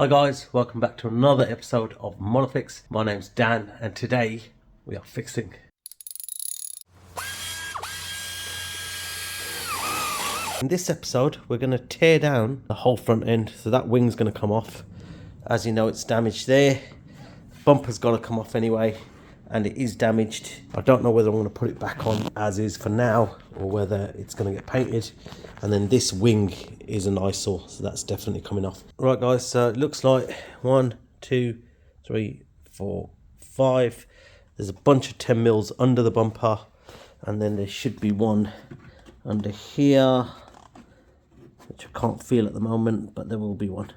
Hi guys, welcome back to another episode of Monofix. My name's Dan and today we are fixing. In this episode we're going to tear down the whole front end, so that wing's going to come off. As you know, it's damaged there. Bumper's got to come off anyway and it is damaged. I don't know whether I'm going to put it back on as is for now or whether it's going to get painted. And then this wing is an eyesore, so that's definitely coming off. Right guys, so it looks like 1, 2, 3, 4, 5. There's a bunch of 10 mils under the bumper, and then there should be one under here, which I can't feel at the moment, but there will be one.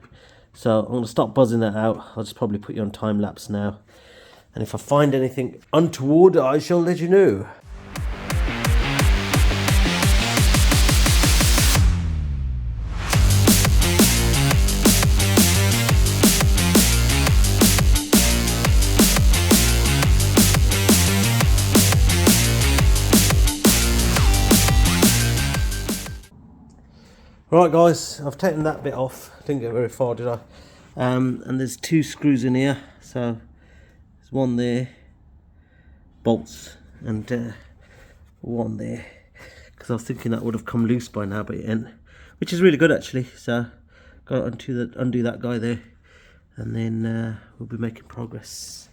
So I'm going to start buzzing that out. I'll just probably put you on time lapse now, and if I find anything untoward I shall let you know. Right guys, I've taken that bit off. Didn't get very far, did I? And there's 2 screws in here. So there's one there, bolts, and one there. Because I was thinking that would have come loose by now, but it ain't. Which is really good actually. So got to undo that guy there, and then we'll be making progress.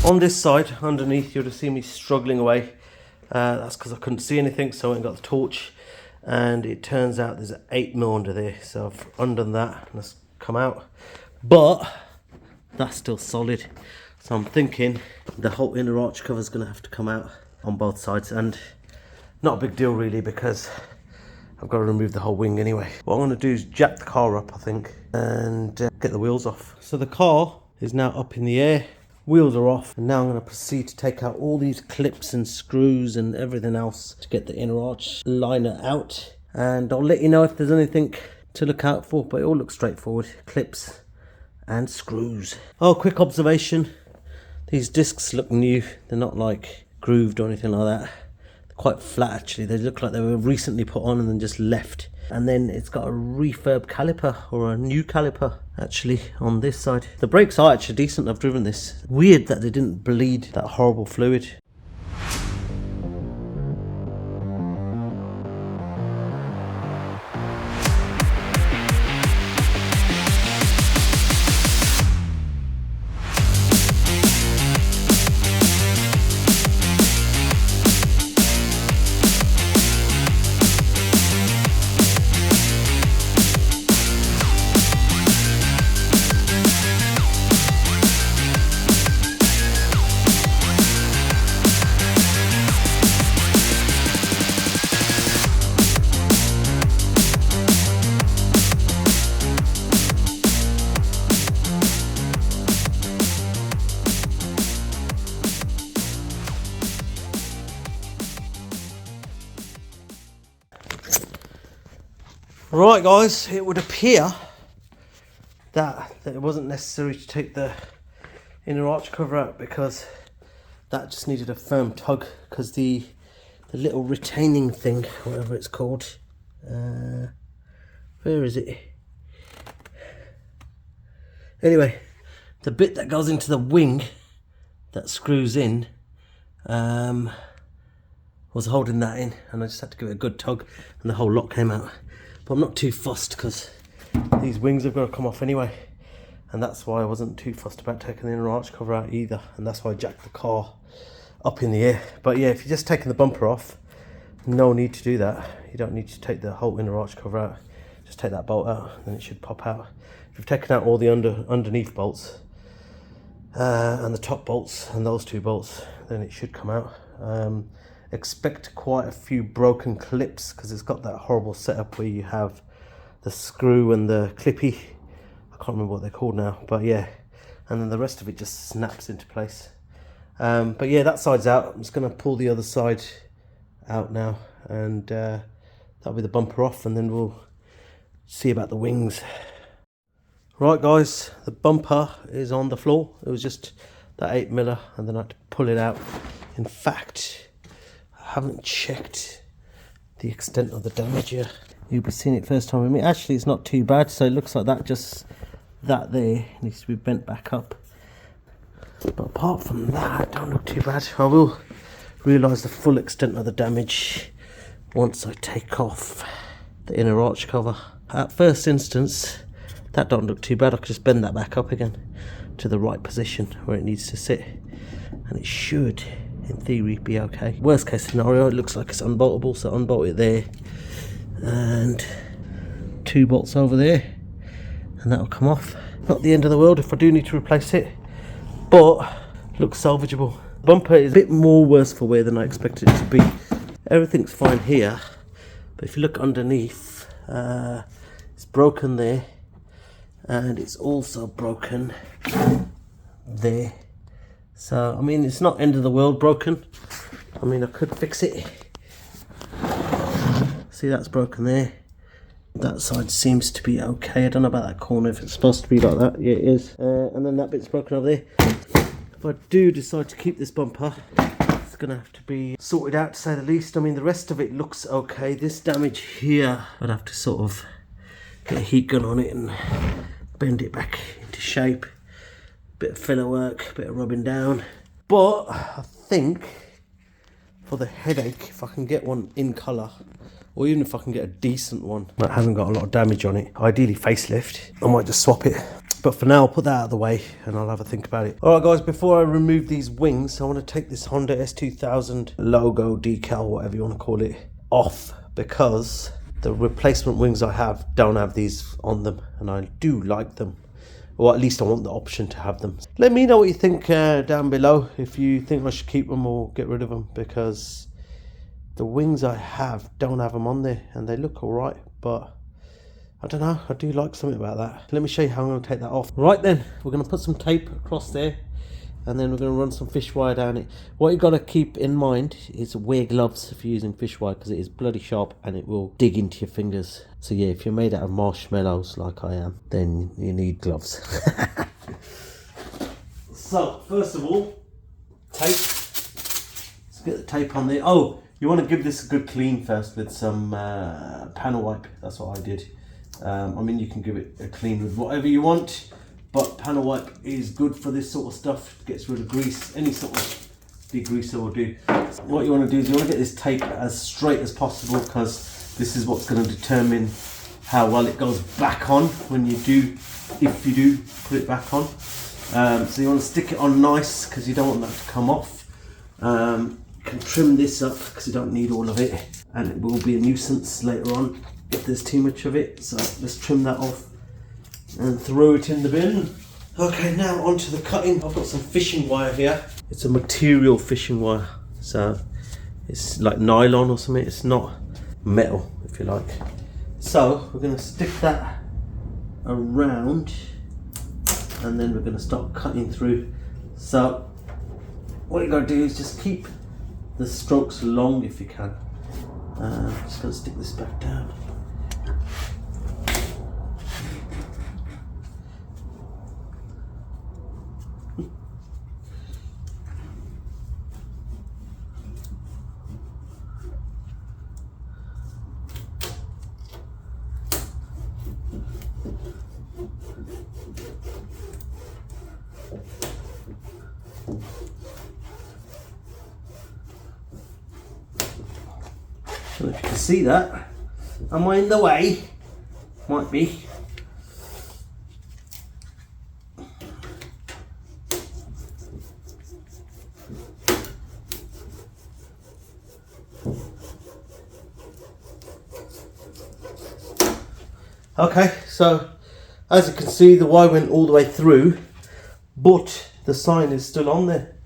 On this side, underneath, you'll have seen me struggling away. That's because I couldn't see anything, so I went and got the torch. And it turns out there's an 8mm under there. So I've undone that and it's come out. But that's still solid. So I'm thinking the whole inner arch cover is going to have to come out on both sides. And not a big deal really, because I've got to remove the whole wing anyway. What I'm going to do is jack the car up, I think, and get the wheels off. So the car is now up in the air. Wheels are off, and now I'm going to proceed to take out all these clips and screws and everything else to get the inner arch liner out, and I'll let you know if there's anything to look out for, but it all looks straightforward. Clips and screws. Oh, quick observation, these discs look new. They're not like grooved or anything like that. They're quite flat actually. They look like they were recently put on and then just left. And then it's got a refurb caliper, or a new caliper actually, on this side. The brakes are actually decent. I've driven this. Weird that they didn't bleed that horrible fluid. Right guys, it would appear that it wasn't necessary to take the inner arch cover out, because that just needed a firm tug, because the little retaining thing, whatever it's called, where is it? Anyway, the bit that goes into the wing that screws in was holding that in, and I just had to give it a good tug and the whole lot came out. But I'm not too fussed because these wings have got to come off anyway, and that's why I wasn't too fussed about taking the inner arch cover out either, and that's why I jacked the car up in the air. But yeah, if you're just taking the bumper off, no need to do that. You don't need to take the whole inner arch cover out. Just take that bolt out, then it should pop out. If you've taken out all the underneath bolts and the top bolts and those two bolts, then it should come out. Expect quite a few broken clips because it's got that horrible setup where you have the screw and the clippy. I can't remember what they're called now, but yeah, and then the rest of it just snaps into place. But yeah, that side's out. I'm just going to pull the other side out now, and that'll be the bumper off, and then we'll see about the wings. Right guys, the bumper is on the floor. It was just that 8mm, and then I had to pull it out. In fact, I haven't checked the extent of the damage here. You'll be seeing it first time with me. Actually, it's not too bad. So it looks like that there needs to be bent back up. But apart from that, it don't look too bad. I will realise the full extent of the damage once I take off the inner arch cover. At first instance, that don't look too bad. I could just bend that back up again to the right position where it needs to sit, and it should, in theory, be okay. Worst case scenario, it looks like it's unboltable, so unbolt it there and 2 bolts over there, and that'll come off. Not the end of the world if I do need to replace it, but looks salvageable. Bumper is a bit more worse for wear than I expected it to be. Everything's fine here, but if you look underneath, it's broken there, and it's also broken there. So I mean, it's not end of the world broken. I mean, I could fix it. See, that's broken there. That side seems to be okay. I don't know about that corner, if it's supposed to be like that. Yeah, it is. And then that bit's broken over there. If I do decide to keep this bumper, it's gonna have to be sorted out, to say the least. I mean, the rest of it looks okay. This damage here, I'd have to sort of get a heat gun on it and bend it back into shape. Bit of filler work, bit of rubbing down. But I think for the headache, if I can get one in colour, or even if I can get a decent one that hasn't got a lot of damage on it, ideally facelift, I might just swap it. But for now, I'll put that out of the way and I'll have a think about it. Alright guys, before I remove these wings, I want to take this Honda S2000 logo, decal, whatever you want to call it, off, because the replacement wings I have don't have these on them, and I do like them. Or at least I want the option to have them. Let me know what you think down below, if you think I should keep them or get rid of them, because the wings I have don't have them on there, and they look alright, but I don't know, I do like something about that. Let me show you how I'm going to take that off. Right then, we're going to put some tape across there, and then we're going to run some fish wire down it. What you've got to keep in mind is wear gloves if you're using fish wire, because it is bloody sharp and it will dig into your fingers. So yeah, if you're made out of marshmallows like I am, then you need gloves. So first of all, tape. Let's get the tape on there. Oh, you want to give this a good clean first with some panel wipe. That's what I did. I mean, you can give it a clean with whatever you want, but panel wipe is good for this sort of stuff. It gets rid of grease. Any sort of degreaser will do. So what you want to do is you want to get this tape as straight as possible, because this is what's going to determine how well it goes back on when you do, if you do put it back on. So you want to stick it on nice, because you don't want that to come off. You can trim this up because you don't need all of it, and it will be a nuisance later on if there's too much of it. So let's trim that off and throw it in the bin. Okay, now onto the cutting. I've got some fishing wire here. It's a material fishing wire, so it's like nylon or something. It's not metal, if you like. So we're going to stick that around, and then we're going to start cutting through. So what you got to do is just keep the strokes long if you can. I'm just going to stick this back down. I don't know if you can see that. Am I in the way? Might be. Okay, so as you can see, the wire went all the way through, but the sign is still on there.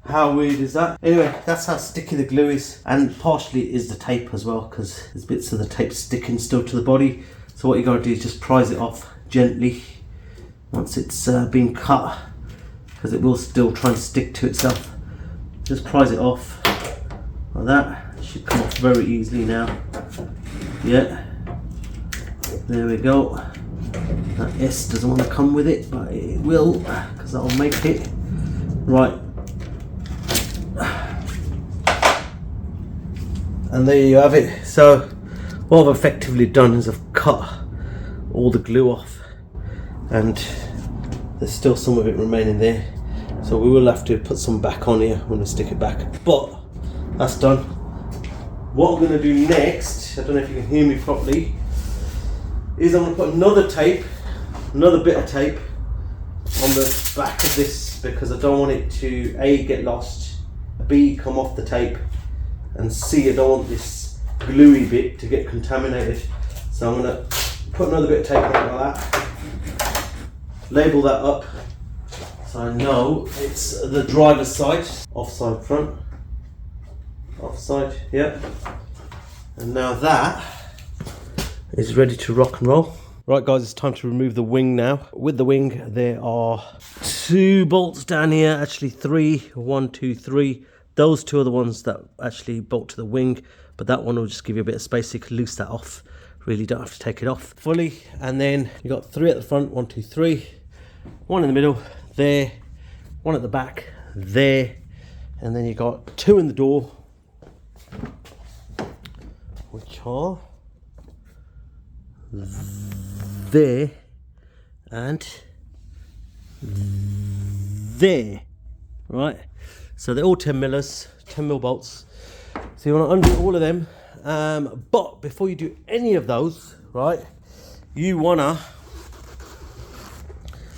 How weird is that? Anyway, that's how sticky the glue is, and partially is the tape as well, because there's bits of the tape sticking still to the body. So what you got to do is just prise it off gently once it's been cut, because it will still try and stick to itself. Just prise it off like that. It should come off very easily now. Yeah. There we go. That S doesn't want to come with it, but it will, because that'll make it. Right. And there you have it. So what I've effectively done is I've cut all the glue off, and there's still some of it remaining there. So we will have to put some back on here when we stick it back. But that's done. What I'm going to do next, I don't know if you can hear me properly, is I'm going to put another bit of tape on the back of this, because I don't want it to A, get lost, B, come off the tape, and C, I don't want this gluey bit to get contaminated. So I'm going to put another bit of tape on it like that, label that up so I know it's the driver's side, offside front, offside, yeah. And now that is ready to rock and roll. Right guys, it's time to remove the wing now. With the wing, there are 2 bolts down here, actually 3, 1, 2, 3. Those 2 are the ones that actually bolt to the wing, but that one will just give you a bit of space so you can loose that off. Really don't have to take it off fully. And then you got 3 at the front, 1, 2, 3. 1 in the middle, there. 1 at the back, there. And then you got 2 in the door, which are there and there, right? So they're all 10 millers, 10 mil bolts. So you want to undo all of them, but before you do any of those, right, you want to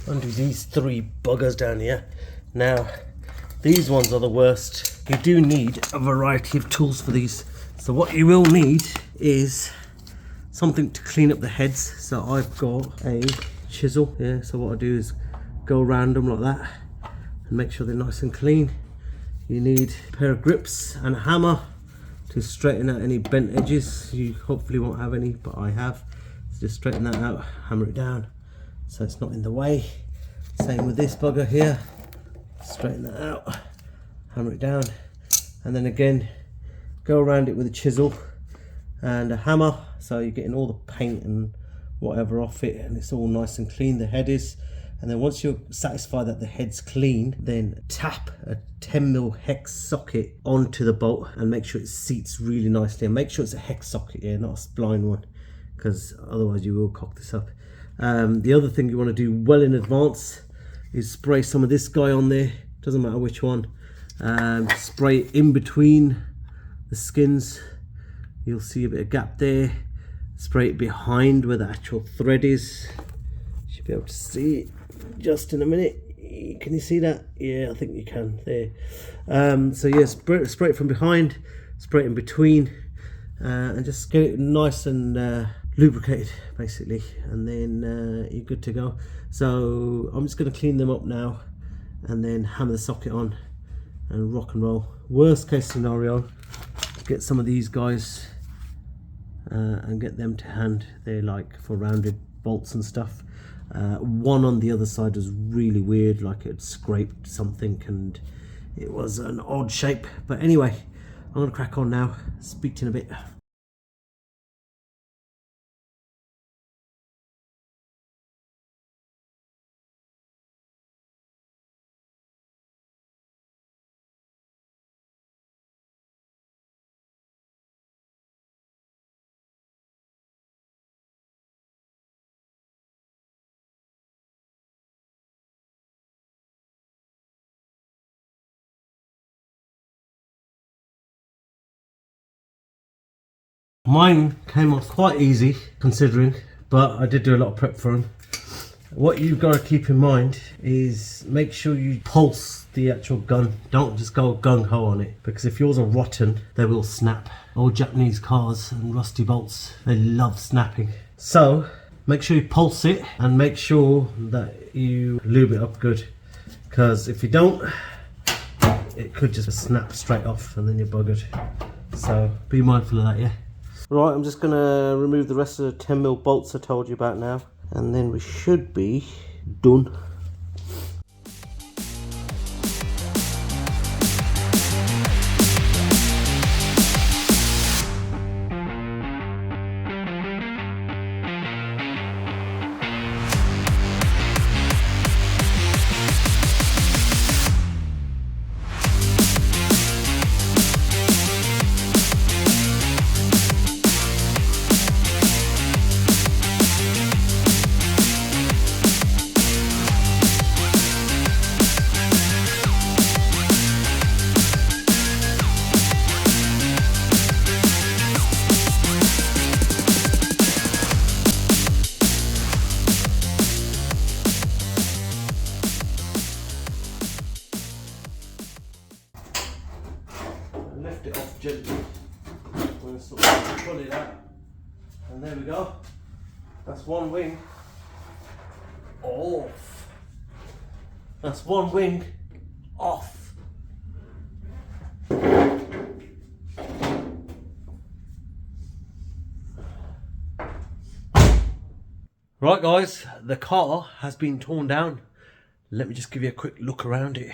undo these 3 buggers down here. Now these ones are the worst. You do need a variety of tools for these. So what you will need is something to clean up the heads. So I've got a chisel, yeah. So what I do is go around them like that and make sure they're nice and clean. You need a pair of grips and a hammer to straighten out any bent edges. You hopefully won't have any, but I have. So just straighten that out, hammer it down so it's not in the way. Same with this bugger here. Straighten that out, hammer it down, and then again go around it with a chisel and a hammer, so you're getting all the paint and whatever off it, and it's all nice and clean, the head is. And then once you're satisfied that the head's clean, then tap a 10mm hex socket onto the bolt and make sure it seats really nicely, and make sure it's a hex socket here, not a spline one, because otherwise you will cock this up. The other thing you want to do well in advance is spray some of this guy on there, doesn't matter which one. Spray it in between the skins, you'll see a bit of gap there. Spray it behind where the actual thread is. You should be able to see it just in a minute. Can you see that? Yeah, I think you can there. So yeah, spray it from behind, spray it in between, and just get it nice and lubricated basically, and then you're good to go. So I'm just going to clean them up now and then hammer the socket on and rock and roll. Worst case scenario, get some of these guys and get them to hand. They're like for rounded bolts and stuff. One on the other side was really weird, like it scraped something and it was an odd shape. But anyway, I'm going to crack on now. Speak to you in a bit. Mine came off quite easy considering, but I did do a lot of prep for them. What you've got to keep in mind is make sure you pulse the actual gun. Don't just go gung-ho on it, because if yours are rotten, they will snap. Old Japanese cars and rusty bolts, they love snapping. So make sure you pulse it and make sure that you lube it up good, because if you don't, it could just snap straight off and then you're buggered. So be mindful of that, yeah? Right, I'm just gonna remove the rest of the 10mm bolts I told you about now, and then we should be done. Lift it off gently. I'm going to sort of pull it out, and there we go. That's one wing off. That's one wing off. Right guys, the car has been torn down. Let me just give you a quick look around it.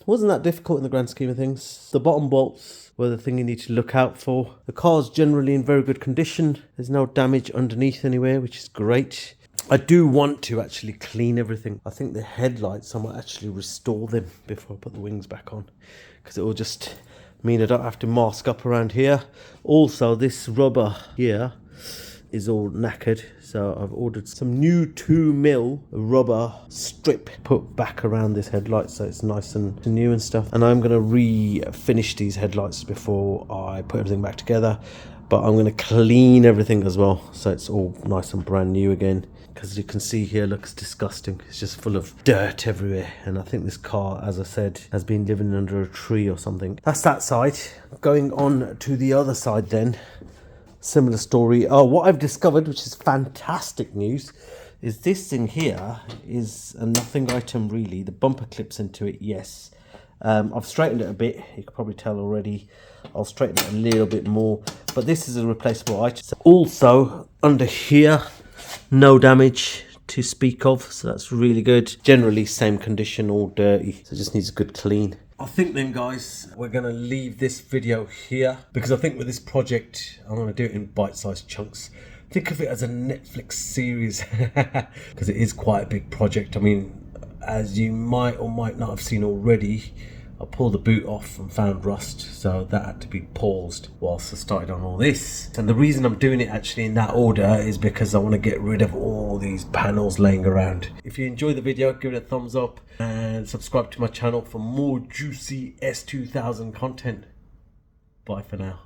Wasn't that difficult in the grand scheme of things. The bottom bolts were the thing you need to look out for. The car's generally in very good condition. There's no damage underneath anywhere, which is great. I do want to actually clean everything. I think the headlights, I might actually restore them before I put the wings back on, because it will just mean I don't have to mask up around here. Also, this rubber here is all knackered, so I've ordered some new 2mm rubber strip put back around this headlight so it's nice and new and stuff. And I'm going to refinish these headlights before I put everything back together, but I'm going to clean everything as well so it's all nice and brand new again, because as you can see here, looks disgusting. It's just full of dirt everywhere, and I think this car, as I said, has been living under a tree or something. That's that side. Going on to the other side then. Similar story. Oh, what I've discovered, which is fantastic news, is this thing here is a nothing item really. The bumper clips into it, yes. I've straightened it a bit, you can probably tell already. I'll straighten it a little bit more, but this is a replaceable item. Also, under here, no damage to speak of, so that's really good. Generally same condition, all dirty, so it just needs a good clean. I think then guys, we're going to leave this video here, because I think with this project, I'm going to do it in bite-sized chunks. Think of it as a Netflix series, because it is quite a big project. I mean, as you might or might not have seen already, I pulled the boot off and found rust, so that had to be paused whilst I started on all this. And the reason I'm doing it actually in that order is because I want to get rid of all these panels laying around. If you enjoyed the video, give it a thumbs up and subscribe to my channel for more juicy S2000 content. Bye for now.